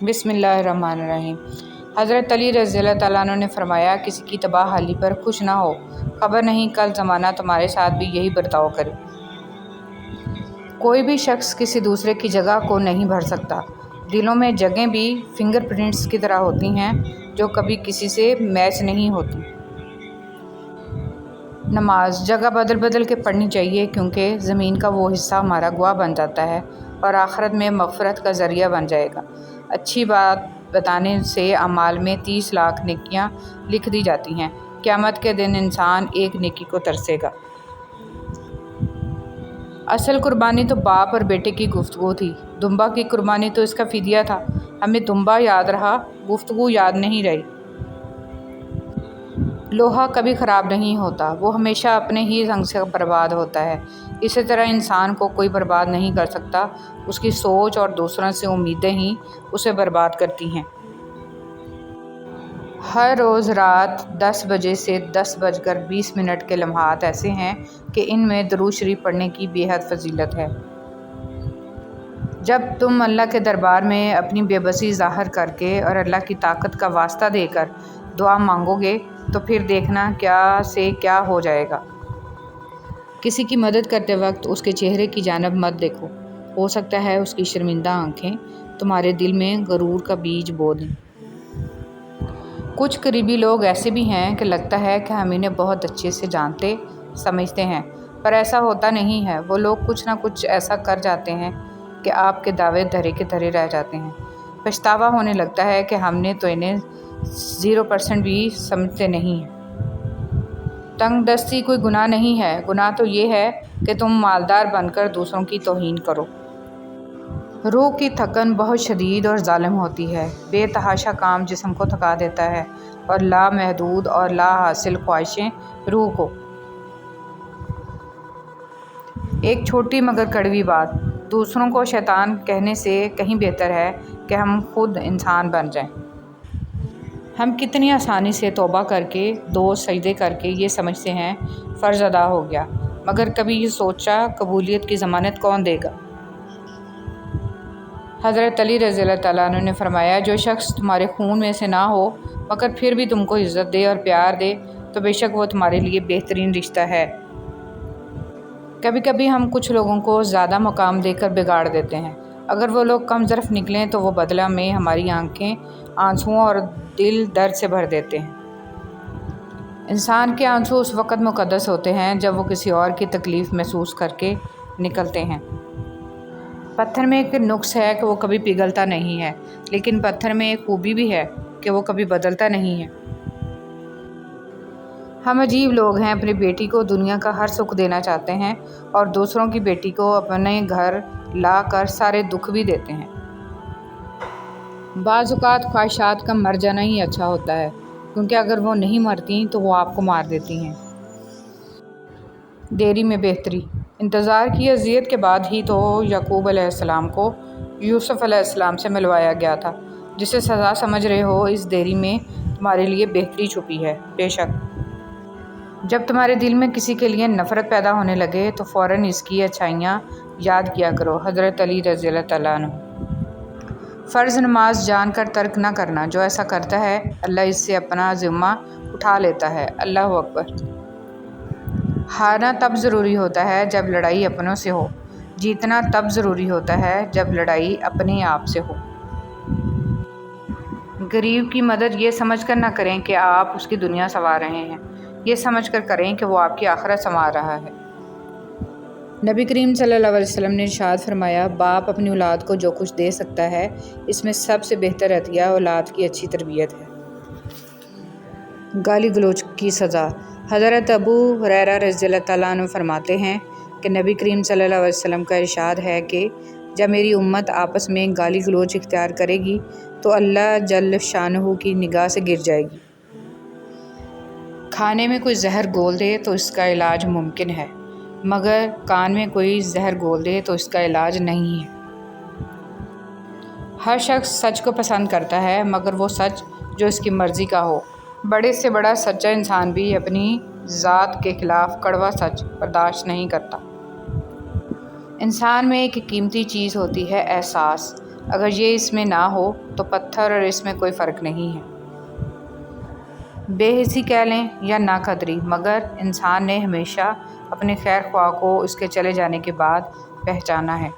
بسم اللہ الرحمن الرحیم۔ حضرت علی رضی اللہ تعالیٰ عنہ نے فرمایا، کسی کی تباہ حالی پر خوش نہ ہو، خبر نہیں کل زمانہ تمہارے ساتھ بھی یہی برتاؤ کرے۔ کوئی بھی شخص کسی دوسرے کی جگہ کو نہیں بھر سکتا۔ دلوں میں جگہیں بھی فنگر پرنٹس کی طرح ہوتی ہیں جو کبھی کسی سے میچ نہیں ہوتی۔ نماز جگہ بدل بدل کے پڑھنی چاہیے، کیونکہ زمین کا وہ حصہ ہمارا گواہ بن جاتا ہے اور آخرت میں مغفرت کا ذریعہ بن جائے گا۔ اچھی بات بتانے سے اعمال میں 30 لاکھ نیکیاں لکھ دی جاتی ہیں۔ قیامت کے دن انسان ایک نیکی کو ترسے گا۔ اصل قربانی تو باپ اور بیٹے کی گفتگو تھی، دمبا کی قربانی تو اس کا فدیہ تھا۔ ہمیں دمبا یاد رہا، گفتگو یاد نہیں رہی۔ لوہا کبھی خراب نہیں ہوتا، وہ ہمیشہ اپنے ہی رنگ سے برباد ہوتا ہے۔ اسی طرح انسان کو کوئی برباد نہیں کر سکتا، اس کی سوچ اور دوسروں سے امیدیں ہی اسے برباد کرتی ہیں۔ ہر روز رات 10 بجے سے 10:20 کے لمحات ایسے ہیں کہ ان میں درود شریف پڑھنے کی بے حد فضیلت ہے۔ جب تم اللہ کے دربار میں اپنی بے بسی ظاہر کر کے اور اللہ کی طاقت کا واسطہ دے کر دعا مانگو گے تو پھر دیکھنا کیا سے کیا ہو جائے گا۔ کسی کی مدد کرتے وقت اس کے چہرے کی جانب مت دیکھو، ہو سکتا ہے اس کی شرمندہ آنکھیں تمہارے دل میں غرور کا بیج بو دیں۔ کچھ قریبی لوگ ایسے بھی ہیں کہ لگتا ہے کہ ہم انہیں بہت اچھے سے جانتے سمجھتے ہیں، پر ایسا ہوتا نہیں ہے۔ وہ لوگ کچھ نہ کچھ ایسا کر جاتے ہیں کہ آپ کے دعوے دھرے کے دھرے رہ جاتے ہیں۔ پچھتاوا ہونے لگتا ہے کہ ہم نے تو انہیں 0% بھی سمجھتے نہیں ہیں۔ تنگ دستی کوئی گناہ نہیں ہے، گناہ تو یہ ہے کہ تم مالدار بن کر دوسروں کی توہین کرو۔ روح کی تھکن بہت شدید اور ظالم ہوتی ہے۔ بے تحاشا کام جسم کو تھکا دیتا ہے اور لامحدود اور لا حاصل خواہشیں روح کو۔ ایک چھوٹی مگر کڑوی بات، دوسروں کو شیطان کہنے سے کہیں بہتر ہے کہ ہم خود انسان بن جائیں۔ ہم کتنی آسانی سے توبہ کر کے 2 سجدے کر کے یہ سمجھتے ہیں فرض ادا ہو گیا، مگر کبھی یہ سوچا قبولیت کی ضمانت کون دے گا؟ حضرت علی رضی اللہ تعالیٰ عنہ نے فرمایا، جو شخص تمہارے خون میں سے نہ ہو مگر پھر بھی تم کو عزت دے اور پیار دے تو بے شک وہ تمہارے لیے بہترین رشتہ ہے۔ کبھی کبھی ہم کچھ لوگوں کو زیادہ مقام دے کر بگاڑ دیتے ہیں۔ اگر وہ لوگ کم ظرف نکلیں تو وہ بدلہ میں ہماری آنکھیں آنسوؤں اور دل درد سے بھر دیتے ہیں۔ انسان کے آنسو اس وقت مقدس ہوتے ہیں جب وہ کسی اور کی تکلیف محسوس کر کے نکلتے ہیں۔ پتھر میں ایک نقص ہے کہ وہ کبھی پگھلتا نہیں ہے، لیکن پتھر میں ایک خوبی بھی ہے کہ وہ کبھی بدلتا نہیں ہے۔ ہم عجیب لوگ ہیں، اپنی بیٹی کو دنیا کا ہر سکھ دینا چاہتے ہیں اور دوسروں کی بیٹی کو اپنے گھر لا کر سارے دکھ بھی دیتے ہیں۔ بعض اوقات خواہشات کا مر جانا ہی اچھا ہوتا ہے، کیونکہ اگر وہ نہیں مرتی تو وہ آپ کو مار دیتی ہیں۔ دیری میں بہتری، انتظار کی اذیت کے بعد ہی تو یعقوب علیہ السلام کو یوسف علیہ السلام سے ملوایا گیا تھا۔ جسے سزا سمجھ رہے ہو، اس دیری میں تمہارے لیے بہتری چھپی ہے۔ بے شک جب تمہارے دل میں کسی کے لیے نفرت پیدا ہونے لگے تو فوراً اس کی اچھائیاں یاد کیا کرو۔ حضرت علی رضی اللہ تعالیٰ عنہ۔ فرض نماز جان کر ترک نہ کرنا، جو ایسا کرتا ہے اللہ اس سے اپنا ذمہ اٹھا لیتا ہے۔ اللہ اکبر۔ ہارنا تب ضروری ہوتا ہے جب لڑائی اپنوں سے ہو، جیتنا تب ضروری ہوتا ہے جب لڑائی اپنے آپ سے ہو۔ غریب کی مدد یہ سمجھ کر نہ کریں کہ آپ اس کی دنیا سنوار رہے ہیں، یہ سمجھ کر کریں کہ وہ آپ کی آخرت سنوار رہا ہے۔ نبی کریم صلی اللہ علیہ وسلم نے ارشاد فرمایا، باپ اپنی اولاد کو جو کچھ دے سکتا ہے اس میں سب سے بہتر عطیہ اولاد کی اچھی تربیت ہے۔ گالی گلوچ کی سزا، حضرت ابو ہریرہ رضی اللہ تعالیٰ عنہ فرماتے ہیں کہ نبی کریم صلی اللہ علیہ وسلم کا ارشاد ہے کہ جب میری امت آپس میں گالی گلوچ اختیار کرے گی تو اللہ جل شانہ کی نگاہ سے گر جائے گی۔ کھانے میں کوئی زہر گھول دے تو اس کا علاج ممکن ہے، مگر کان میں کوئی زہر گھول دے تو اس کا علاج نہیں ہے۔ ہر شخص سچ کو پسند کرتا ہے، مگر وہ سچ جو اس کی مرضی کا ہو۔ بڑے سے بڑا سچا انسان بھی اپنی ذات کے خلاف کڑوا سچ برداشت نہیں کرتا۔ انسان میں ایک قیمتی چیز ہوتی ہے، احساس۔ اگر یہ اس میں نہ ہو تو پتھر اور اس میں کوئی فرق نہیں ہے۔ بے حسی کہہ لیں یا نا قدری، مگر انسان نے ہمیشہ اپنے خیر خواہ کو اس کے چلے جانے کے بعد پہچانا ہے۔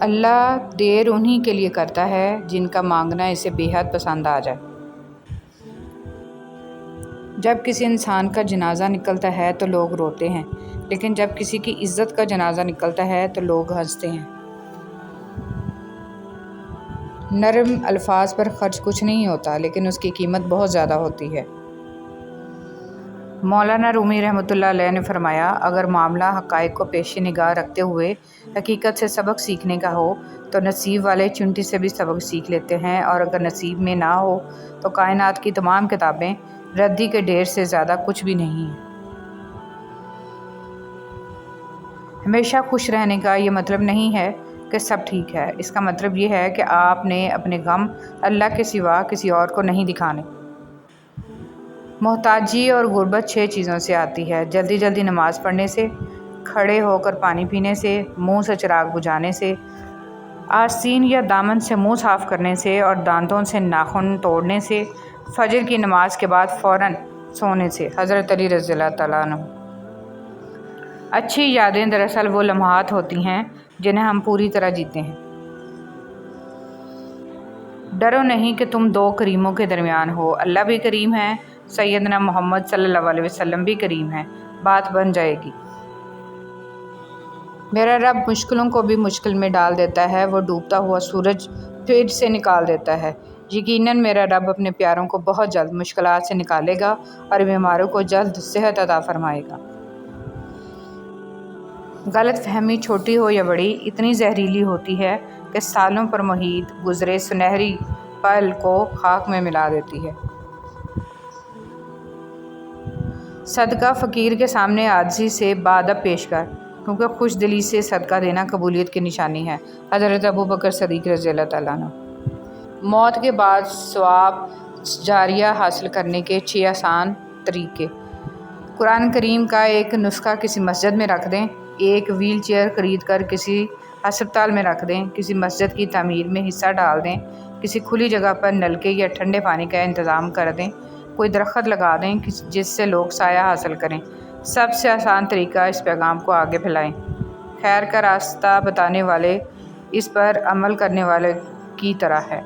اللہ دیر انہی کے لیے کرتا ہے جن کا مانگنا اسے بے حد پسند آ جائے۔ جب کسی انسان کا جنازہ نکلتا ہے تو لوگ روتے ہیں، لیکن جب کسی کی عزت کا جنازہ نکلتا ہے تو لوگ ہنستے ہیں۔ نرم الفاظ پر خرچ کچھ نہیں ہوتا، لیکن اس کی قیمت بہت زیادہ ہوتی ہے۔ مولانا رومی رحمۃ اللہ علیہ نے فرمایا، اگر معاملہ حقائق کو پیش نگاہ رکھتے ہوئے حقیقت سے سبق سیکھنے کا ہو تو نصیب والے چونٹی سے بھی سبق سیکھ لیتے ہیں، اور اگر نصیب میں نہ ہو تو کائنات کی تمام کتابیں ردی کے ڈھیر سے زیادہ کچھ بھی نہیں ہیں۔ ہمیشہ خوش رہنے کا یہ مطلب نہیں ہے کہ سب ٹھیک ہے، اس کا مطلب یہ ہے کہ آپ نے اپنے غم اللہ کے سوا کسی اور کو نہیں دکھانے۔ محتاجی اور غربت 6 چیزوں سے آتی ہے: جلدی جلدی نماز پڑھنے سے، کھڑے ہو کر پانی پینے سے، منہ سے چراغ بجھانے سے، آستین یا دامن سے منہ صاف کرنے سے اور دانتوں سے ناخن توڑنے سے، فجر کی نماز کے بعد فوراً سونے سے۔ حضرت علی رضی اللہ تعالیٰ عنہ۔ اچھی یادیں دراصل وہ لمحات ہوتی ہیں جنہیں ہم پوری طرح جیتے ہیں۔ ڈرو نہیں کہ تم 2 کریموں کے درمیان ہو، اللہ بھی کریم ہے، سیدنا محمد صلی اللہ علیہ وسلم بھی کریم ہے، بات بن جائے گی۔ میرا رب مشکلوں کو بھی مشکل میں ڈال دیتا ہے، وہ ڈوبتا ہوا سورج پھر سے نکال دیتا ہے۔ یقیناً میرا رب اپنے پیاروں کو بہت جلد مشکلات سے نکالے گا اور بیماروں کو جلد صحت عطا فرمائے گا۔ غلط فہمی چھوٹی ہو یا بڑی اتنی زہریلی ہوتی ہے کہ سالوں پر محیط گزرے سنہری پل کو خاک میں ملا دیتی ہے۔ صدقہ فقیر کے سامنے عاجزی سے بادب پیش کر، کیونکہ خوش دلی سے صدقہ دینا قبولیت کی نشانی ہے۔ حضرت ابوبکر صدیق رضی اللہ تعالیٰ عنہ۔ موت کے بعد ثواب جاریہ حاصل کرنے کے 6 آسان طریقے۔ قرآن کریم کا ایک نسخہ کسی مسجد میں رکھ دیں، ایک وہیل چیئر خرید کر کسی ہسپتال میں رکھ دیں، کسی مسجد کی تعمیر میں حصہ ڈال دیں، کسی کھلی جگہ پر نلکے یا ٹھنڈے پانی کا انتظام کر دیں، کوئی درخت لگا دیں جس سے لوگ سایہ حاصل کریں۔ سب سے آسان طریقہ اس پیغام کو آگے پھیلائیں۔ خیر کا راستہ بتانے والے اس پر عمل کرنے والے کی طرح ہے۔